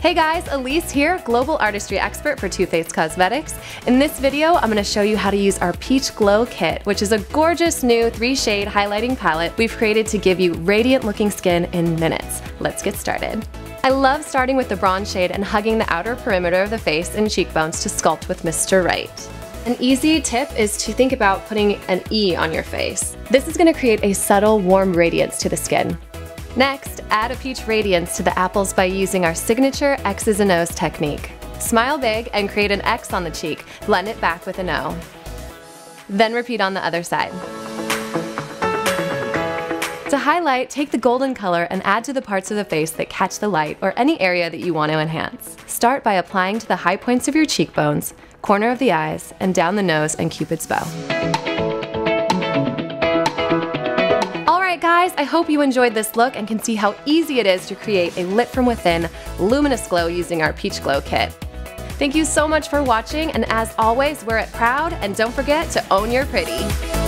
Hey guys, Elise here, global artistry expert for Too Faced Cosmetics. In this video, I'm going to show you how to use our Peach Glow Kit, which is a gorgeous new 3-shade highlighting palette we've created to give you radiant looking skin in minutes. Let's get started. I love starting with the bronze shade and hugging the outer perimeter of the face and cheekbones to sculpt with Mr. Right. An easy tip is to think about putting an E on your face. This is going to create a subtle, warm radiance to the skin. Next, add a peach radiance to the apples by using our signature X's and O's technique. Smile big and create an X on the cheek, blend it back with an O. Then repeat on the other side. To highlight, take the golden color and add to the parts of the face that catch the light or any area that you want to enhance. Start by applying to the high points of your cheekbones, corner of the eyes, and down the nose and Cupid's bow. Guys, I hope you enjoyed this look and can see how easy it is to create a lit from within, luminous glow using our Peach Glow Kit. Thank you so much for watching, and as always, wear it proud and don't forget to own your pretty.